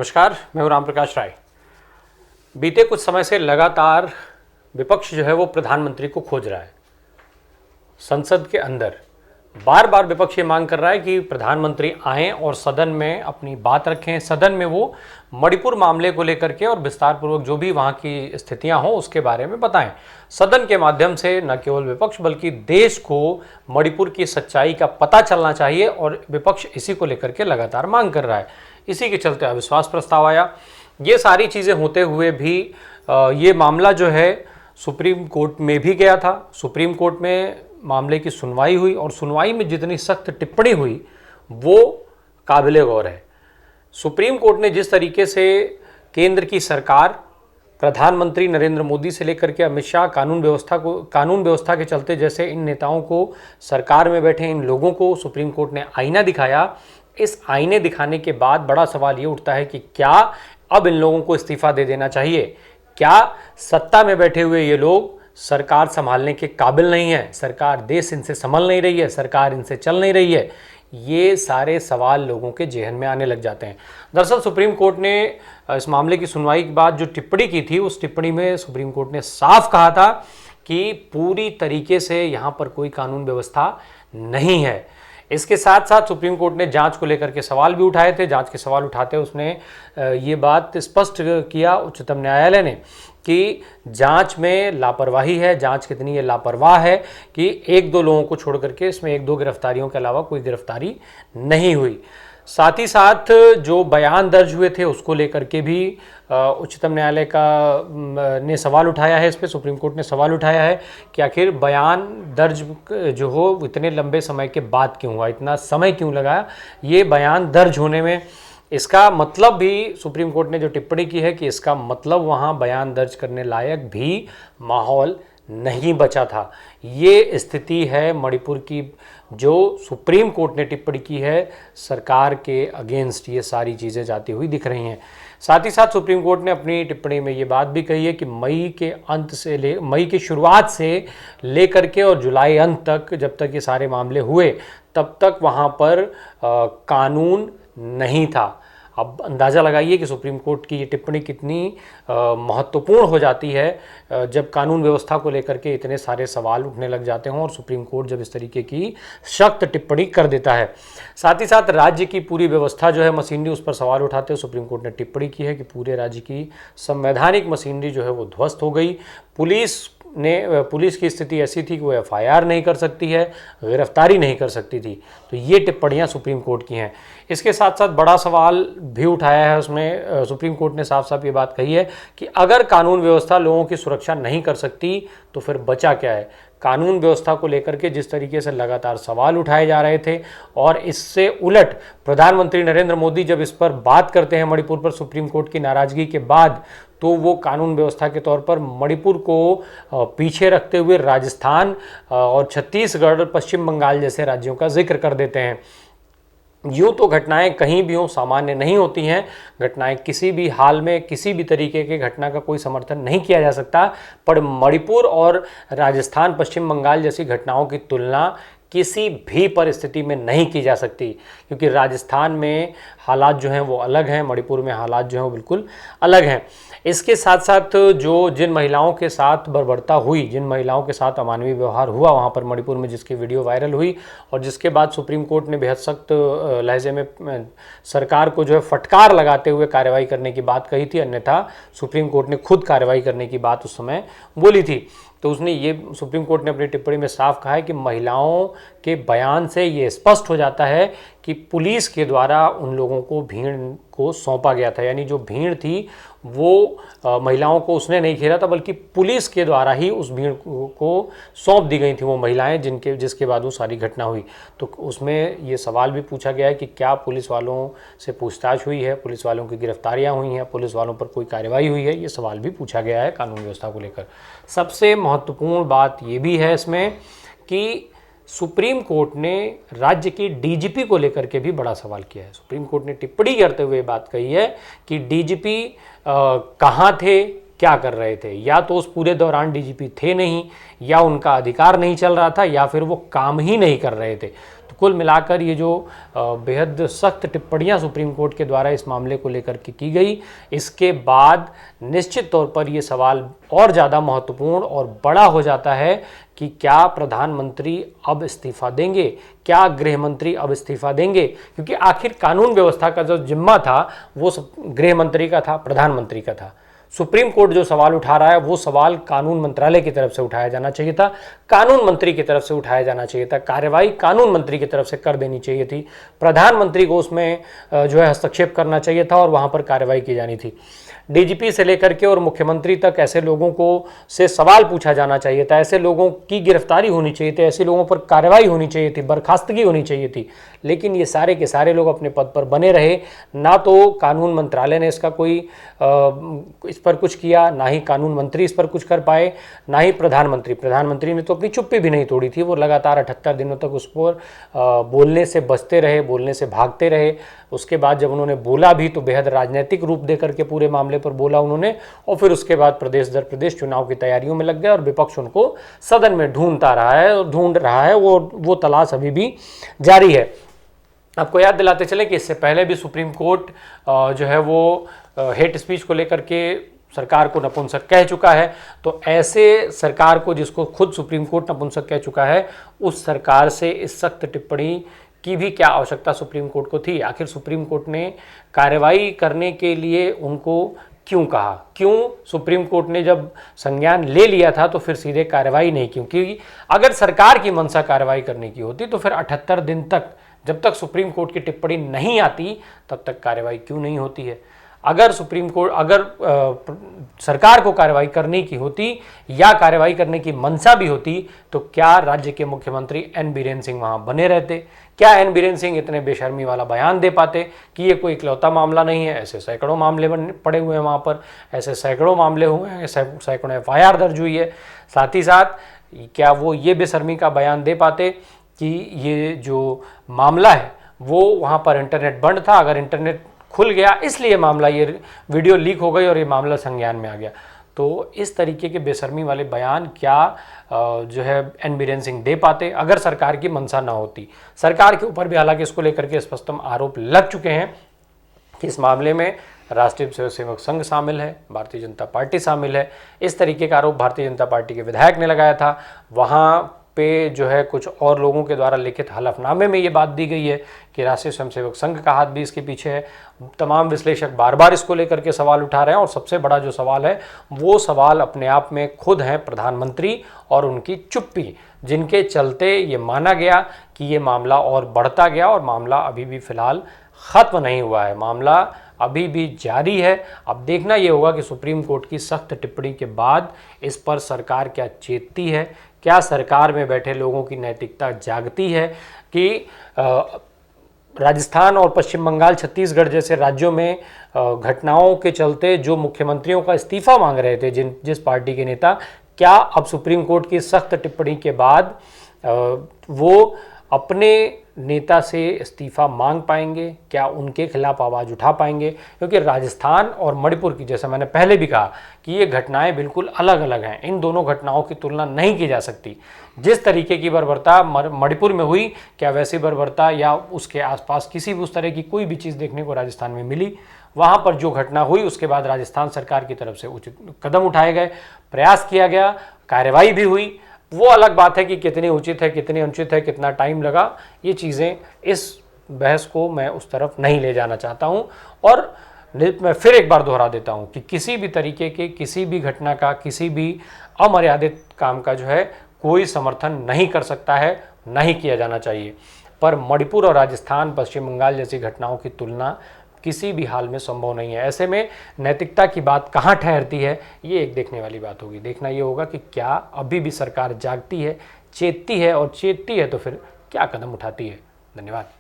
नमस्कार, मैं हूं राम प्रकाश राय। बीते कुछ समय से लगातार विपक्ष जो है वो प्रधानमंत्री को खोज रहा है। संसद के अंदर बार बार विपक्ष ये मांग कर रहा है कि प्रधानमंत्री आएं और सदन में अपनी बात रखें। सदन में वो मणिपुर मामले को लेकर के और विस्तार पूर्वक जो भी वहाँ की स्थितियां हों उसके बारे में बताएं। सदन के माध्यम से न केवल विपक्ष बल्कि देश को मणिपुर की सच्चाई का पता चलना चाहिए और विपक्ष इसी को लेकर के लगातार मांग कर रहा है। इसी के चलते अविश्वास प्रस्ताव आया। ये सारी चीज़ें होते हुए भी ये मामला जो है सुप्रीम कोर्ट में भी गया था। सुप्रीम कोर्ट में मामले की सुनवाई हुई और सुनवाई में जितनी सख्त टिप्पणी हुई वो काबिले गौर है। सुप्रीम कोर्ट ने जिस तरीके से केंद्र की सरकार, प्रधानमंत्री नरेंद्र मोदी से लेकर के अमित शाह, कानून व्यवस्था के चलते जैसे इन नेताओं को, सरकार में बैठे इन लोगों को सुप्रीम कोर्ट ने आईना दिखाया। इस आईने दिखाने के बाद बड़ा सवाल ये उठता है कि क्या अब इन लोगों को इस्तीफा दे देना चाहिए? क्या सत्ता में बैठे हुए ये लोग सरकार संभालने के काबिल नहीं है? सरकार देश इनसे संभल नहीं रही है, सरकार इनसे चल नहीं रही है। ये सारे सवाल लोगों के जेहन में आने लग जाते हैं। दरअसल सुप्रीम कोर्ट ने इस मामले की सुनवाई के बाद जो टिप्पणी की थी, उस टिप्पणी में सुप्रीम कोर्ट ने साफ कहा था कि पूरी तरीके से यहाँ पर कोई कानून व्यवस्था नहीं है। इसके साथ साथ सुप्रीम कोर्ट ने जांच को लेकर के सवाल भी उठाए थे। जांच के सवाल उठाते उसने ये बात स्पष्ट किया उच्चतम न्यायालय ने कि जांच में लापरवाही है। जांच कितनी ये लापरवाह है कि एक दो लोगों को छोड़ करके इसमें एक दो गिरफ्तारियों के अलावा कोई गिरफ्तारी नहीं हुई। साथ ही साथ जो बयान दर्ज हुए थे उसको लेकर के भी उच्चतम न्यायालय ने सवाल उठाया है। इस पर सुप्रीम कोर्ट ने सवाल उठाया है कि आखिर बयान दर्ज जो हो इतने लंबे समय के बाद क्यों हुआ, इतना समय क्यों लगा ये बयान दर्ज होने में। इसका मतलब भी सुप्रीम कोर्ट ने जो टिप्पणी की है कि इसका मतलब वहाँ बयान दर्ज करने लायक भी माहौल नहीं बचा था। ये स्थिति है मणिपुर की जो सुप्रीम कोर्ट ने टिप्पणी की है सरकार के अगेंस्ट। ये सारी चीज़ें जाती हुई दिख रही हैं। साथ ही साथ सुप्रीम कोर्ट ने अपनी टिप्पणी में ये बात भी कही है कि मई की शुरुआत से लेकर के और जुलाई अंत तक, जब तक ये सारे मामले हुए तब तक वहाँ पर कानून नहीं था। अब अंदाज़ा लगाइए कि सुप्रीम कोर्ट की ये टिप्पणी कितनी महत्वपूर्ण हो जाती है जब कानून व्यवस्था को लेकर के इतने सारे सवाल उठने लग जाते हों और सुप्रीम कोर्ट जब इस तरीके की सख्त टिप्पणी कर देता है। साथ ही साथ राज्य की पूरी व्यवस्था जो है मशीनरी, उस पर सवाल उठाते हुए सुप्रीम कोर्ट ने टिप्पणी की है कि पूरे राज्य की संवैधानिक मशीनरी जो है वो ध्वस्त हो गई। पुलिस की स्थिति ऐसी थी कि वो एफआईआर नहीं कर सकती है, गिरफ्तारी नहीं कर सकती थी। तो ये टिप्पणियां सुप्रीम कोर्ट की हैं। इसके साथ साथ बड़ा सवाल भी उठाया है उसमें सुप्रीम कोर्ट ने साफ साफ ये बात कही है कि अगर कानून व्यवस्था लोगों की सुरक्षा नहीं कर सकती तो फिर बचा क्या है। कानून व्यवस्था को लेकर के जिस तरीके से लगातार सवाल उठाए जा रहे थे और इससे उलट प्रधानमंत्री नरेंद्र मोदी जब इस पर बात करते हैं मणिपुर पर सुप्रीम कोर्ट की नाराजगी के बाद, तो वो कानून व्यवस्था के तौर पर मणिपुर को पीछे रखते हुए राजस्थान और छत्तीसगढ़, पश्चिम बंगाल जैसे राज्यों का जिक्र कर देते हैं। यूँ तो घटनाएं कहीं भी हों सामान्य नहीं होती हैं। घटनाएं किसी भी हाल में किसी भी तरीके की घटना का कोई समर्थन नहीं किया जा सकता, पर मणिपुर और राजस्थान, पश्चिम बंगाल जैसी घटनाओं की तुलना किसी भी परिस्थिति में नहीं की जा सकती, क्योंकि राजस्थान में हालात जो हैं वो अलग हैं, मणिपुर में हालात जो हैं वो बिल्कुल अलग हैं। इसके साथ साथ जिन महिलाओं के साथ बर्बरता हुई, जिन महिलाओं के साथ अमानवीय व्यवहार हुआ वहाँ पर मणिपुर में, जिसकी वीडियो वायरल हुई और जिसके बाद सुप्रीम कोर्ट ने बेहद सख्त लहजे में सरकार को जो है फटकार लगाते हुए कार्रवाई करने की बात कही थी, अन्यथा सुप्रीम कोर्ट ने खुद कार्रवाई करने की बात उस समय बोली थी। तो सुप्रीम कोर्ट ने अपनी टिप्पणी में साफ कहा है कि महिलाओं के बयान से ये स्पष्ट हो जाता है कि पुलिस के द्वारा उन लोगों को भीड़ को सौंपा गया था। यानी जो भीड़ थी वो महिलाओं को उसने नहीं घेरा था, बल्कि पुलिस के द्वारा ही उस भीड़ को सौंप दी गई थी वो महिलाएं, जिसके बाद वो सारी घटना हुई। तो उसमें ये सवाल भी पूछा गया है कि क्या पुलिस वालों से पूछताछ हुई है, पुलिस वालों की गिरफ्तारियां हुई हैं, पुलिस वालों पर कोई कार्रवाई हुई है। ये सवाल भी पूछा गया है कानून व्यवस्था को लेकर। सबसे महत्वपूर्ण बात ये भी है इसमें कि सुप्रीम कोर्ट ने राज्य की डीजीपी को लेकर के भी बड़ा सवाल किया है। सुप्रीम कोर्ट ने टिप्पणी करते हुए बात कही है कि डीजीपी कहाँ थे, क्या कर रहे थे। या तो उस पूरे दौरान डीजीपी थे नहीं, या उनका अधिकार नहीं चल रहा था, या फिर वो काम ही नहीं कर रहे थे। तो कुल मिलाकर ये जो बेहद सख्त टिप्पणियां सुप्रीम कोर्ट के द्वारा इस मामले को लेकर के की गई, इसके बाद निश्चित तौर पर ये सवाल और ज़्यादा महत्वपूर्ण और बड़ा हो जाता है कि क्या प्रधानमंत्री अब इस्तीफा देंगे, क्या गृह मंत्री अब इस्तीफा देंगे, क्योंकि आखिर कानून व्यवस्था का जो जिम्मा था वो गृह मंत्री का था, प्रधानमंत्री का था। सुप्रीम कोर्ट जो सवाल उठा रहा है वो सवाल कानून मंत्रालय की तरफ से उठाया जाना चाहिए था, कानून मंत्री की तरफ से उठाया जाना चाहिए था, कार्रवाई कानून मंत्री की तरफ से कर देनी चाहिए थी, प्रधानमंत्री को उसमें जो है हस्तक्षेप करना चाहिए था और वहाँ पर कार्रवाई की जानी थी। डीजीपी से लेकर के और मुख्यमंत्री तक ऐसे लोगों को से सवाल पूछा जाना चाहिए था, ऐसे लोगों की गिरफ्तारी होनी चाहिए थी, ऐसे लोगों पर कार्रवाई होनी चाहिए थी, बर्खास्तगी होनी चाहिए थी। लेकिन ये सारे के सारे लोग अपने पद पर बने रहे। ना तो कानून मंत्रालय ने इसका कोई इस पर कुछ किया, ना ही कानून मंत्री इस पर कुछ कर पाए, ना ही प्रधानमंत्री ने तो अपनी चुप्पी भी नहीं तोड़ी थी। वो लगातार 78 दिनों तक उस पर बोलने से बचते रहे, बोलने से भागते रहे। उसके बाद जब उन्होंने बोला भी तो बेहद राजनीतिक रूप देकर के पूरे मामले पर बोला उन्होंने, और फिर उसके बाद प्रदेश दर प्रदेश चुनाव की तैयारियों में लग गए और विपक्ष उनको सदन में ढूंढ रहा है। वो तलाश अभी भी जारी है। आपको याद दिलाते चले कि इससे पहले भी सुप्रीम कोर्ट जो है वो हेट स्पीच को लेकर के सरकार को नपुंसक कह चुका है। तो ऐसे सरकार को, जिसको खुद सुप्रीम कोर्ट नपुंसक कह चुका है, उस सरकार से इस सख्त टिप्पणी की भी क्या आवश्यकता सुप्रीम कोर्ट को थी? आखिर सुप्रीम कोर्ट ने कार्रवाई करने के लिए उनको क्यों कहा? क्यों सुप्रीम कोर्ट ने जब संज्ञान ले लिया था तो फिर सीधे कार्रवाई नहीं? क्योंकि अगर सरकार की मंशा कार्रवाई करने की होती तो फिर 78 दिन तक, जब तक सुप्रीम कोर्ट की टिप्पणी नहीं आती तब तक कार्रवाई क्यों नहीं होती है? अगर सरकार को कार्रवाई करने की होती या कार्रवाई करने की मंशा भी होती तो क्या राज्य के मुख्यमंत्री एन बीरेन सिंह वहां बने रहते? क्या एन बीरेन सिंह इतने बेशर्मी वाला बयान दे पाते कि ये कोई इकलौता मामला नहीं है? ऐसे सैकड़ों मामले पड़े हुए हैं वहां पर, ऐसे सैकड़ों मामले हुए हैं, सैकड़ों FIR दर्ज हुई है। साथ ही साथ क्या वो ये बेशर्मी का बयान दे पाते कि ये जो मामला है वो वहाँ पर इंटरनेट बंद था, अगर इंटरनेट खुल गया इसलिए मामला, ये वीडियो लीक हो गई और ये मामला संज्ञान में आ गया? तो इस तरीके के बेशर्मी वाले बयान क्या जो है एन बीरेन सिंह दे पाते अगर सरकार की मंशा ना होती? सरकार के ऊपर भी हालांकि इसको लेकर के स्पष्टतम आरोप लग चुके हैं कि इस मामले में राष्ट्रीय स्वयंसेवक संघ शामिल है, भारतीय जनता पार्टी शामिल है। इस तरीके का आरोप भारतीय जनता पार्टी के विधायक ने लगाया था। वहाँ पे जो है कुछ और लोगों के द्वारा लिखित हलफनामे में ये बात दी गई है कि राष्ट्रीय स्वयंसेवक संघ का हाथ भी इसके पीछे है। तमाम विश्लेषक बार बार इसको लेकर के सवाल उठा रहे हैं और सबसे बड़ा जो सवाल है वो सवाल अपने आप में खुद है प्रधानमंत्री और उनकी चुप्पी, जिनके चलते ये माना गया कि ये मामला और बढ़ता गया और मामला अभी भी फिलहाल ख़त्म नहीं हुआ है, मामला अभी भी जारी है। अब देखना ये होगा कि सुप्रीम कोर्ट की सख्त टिप्पणी के बाद इस पर सरकार क्या चेतती है, क्या सरकार में बैठे लोगों की नैतिकता जागती है कि राजस्थान और पश्चिम बंगाल, छत्तीसगढ़ जैसे राज्यों में घटनाओं के चलते जो मुख्यमंत्रियों का इस्तीफा मांग रहे थे जिस पार्टी के नेता, क्या अब सुप्रीम कोर्ट की सख्त टिप्पणी के बाद वो अपने नेता से इस्तीफा मांग पाएंगे? क्या उनके खिलाफ आवाज़ उठा पाएंगे? क्योंकि राजस्थान और मणिपुर की, जैसा मैंने पहले भी कहा कि ये घटनाएं बिल्कुल अलग अलग हैं, इन दोनों घटनाओं की तुलना नहीं की जा सकती। जिस तरीके की बर्बरता मणिपुर में हुई, क्या वैसी बर्बरता या उसके आसपास किसी भी उस तरह की कोई भी चीज़ देखने को राजस्थान में मिली? वहाँ पर जो घटना हुई उसके बाद राजस्थान सरकार की तरफ से उचित कदम उठाए गए, प्रयास किया गया, कार्रवाई भी हुई। वो अलग बात है कि कितनी उचित है, कितनी अनुचित है, कितना टाइम लगा, ये चीज़ें, इस बहस को मैं उस तरफ नहीं ले जाना चाहता हूँ। और मैं फिर एक बार दोहरा देता हूँ कि किसी भी तरीके के, किसी भी घटना का, किसी भी अमर्यादित काम का जो है कोई समर्थन नहीं कर सकता है, नहीं किया जाना चाहिए। पर मणिपुर और राजस्थान, पश्चिम बंगाल जैसी घटनाओं की तुलना किसी भी हाल में संभव नहीं है। ऐसे में नैतिकता की बात कहाँ ठहरती है, ये एक देखने वाली बात होगी। देखना ये होगा कि क्या अभी भी सरकार जागती है, चेतती है, और चेतती है तो फिर क्या कदम उठाती है। धन्यवाद।